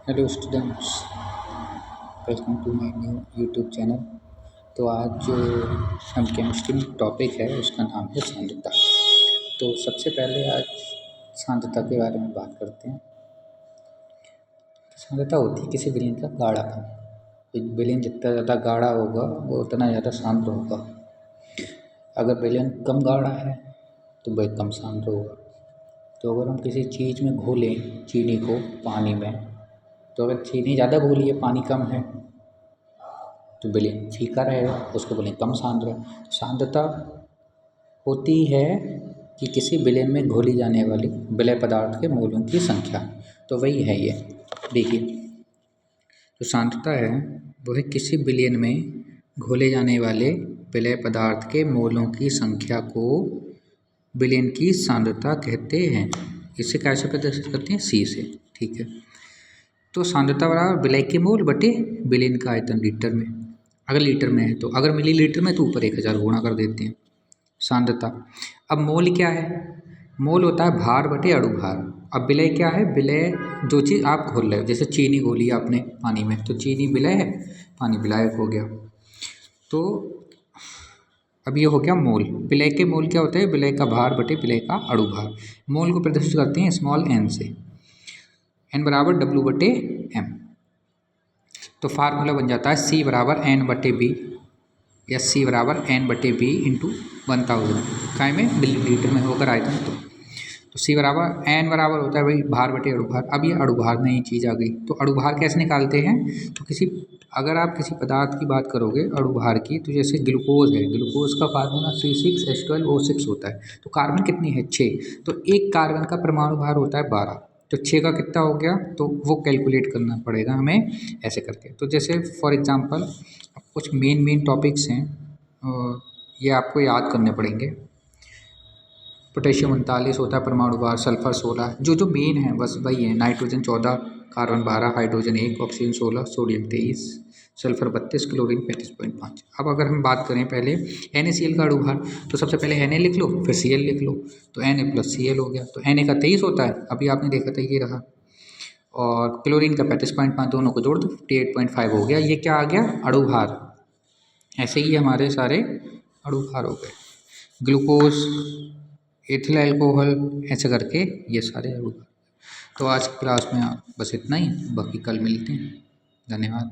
Hello students, welcome to my new YouTube channel. तो आज जो हम केमिस्ट्री में टॉपिक है उसका नाम है सांद्रता। तो सबसे पहले आज सांद्रता के बारे में बात करते हैं। सांद्रता होती है किसी विलयन का गाढ़ापन। एक विलयन जितना ज़्यादा गाढ़ा होगा वो उतना ज़्यादा सांद्र होगा। अगर विलयन कम गाढ़ा है तो वह कम सांद्र होगा। तो अगर हम किसी चीज़ में घोलें चीनी को पानी में, तो अगर चीनी ज़्यादा घोली है पानी कम है तो विलयन फीका रहेगा, उसको बोलें कम सांद्र। सांद्रता होती है कि किसी विलयन में घोली जाने वाली विलय पदार्थ के मोलों की संख्या। तो वही है ये। देखिए, जो सांद्रता है वो है किसी विलयन में घोले जाने वाले विलय पदार्थ के मोलों की संख्या को विलयन की सांद्रता कहते हैं। इसे कैसे प्रदर्शित करते हैं? सी से। ठीक है, तो सांद्रता बराबर विलय के मोल बटे विलयन का आयतन लीटर में। अगर लीटर में है तो अगर मिलीलीटर में तो ऊपर 1000 गुणा कर देते हैं सांद्रता। अब मोल क्या है? मोल होता है भार बटे अणु भार। अब विलय क्या है? विलय जो चीज़ आप घोल रहे हो, जैसे चीनी घोली आपने पानी में तो चीनी विलय है, पानी विलायक हो गया। तो अब ये हो गया मोल। विलय के मोल क्या होते हैं? विलय का भार बटे विलय का अणु भार। मोल को प्रदर्शित करते हैं स्मॉल एन से। एन बराबर डब्ल्यू बटे एम। तो फार्मूला बन जाता है सी बराबर एन बटे बी, या सी बराबर एन बटे बी इंटू 1000 काय में मिलीलीटर में होकर आयतन। तो सी बराबर एन बराबर होता है वही भार बटे अणुभार। अब ये अणुभार में ये चीज़ आ गई। तो अणुभार कैसे निकालते हैं? तो अगर आप किसी पदार्थ की बात करोगे अणुभार की, तो जैसे ग्लूकोज है, ग्लूकोज का फार्मूला C6H12O6 होता है। तो कार्बन कितनी है? 6। तो एक कार्बन का परमाणु भार होता है 12। तो 6 का कितना हो गया? तो वो कैलकुलेट करना पड़ेगा हमें ऐसे करके। तो जैसे फॉर एग्जांपल कुछ मेन टॉपिक्स हैं, ये आपको याद करने पड़ेंगे। पोटेशियम 39 होता है परमाणु भार, सल्फर 16, जो मेन है बस वही है। Nitrogen 14, carbon 12, hydrogen 1, oxygen 16, sodium 23, sulphur 32, chlorine 35.5। अब अगर हम बात करें पहले NaCl का अणुभार, तो सबसे पहले Na लिख लो फिर Cl लिख लो। तो Na + Cl हो गया। तो Na का 23 होता है, अभी आपने देखा था ये रहा, और क्लोरीन का 35.5, दोनों को जोड़ दो 58.5 हो गया। ये क्या आ गया? अणुभार। ऐसे ही हमारे सारे अणुभार हो गए। ग्लूकोज, एथिल अल्कोहल, ऐसे करके ये सारे अणुभार। तो आज की क्लास में बस इतना ही, बाकी कल मिलते हैं। धन्यवाद।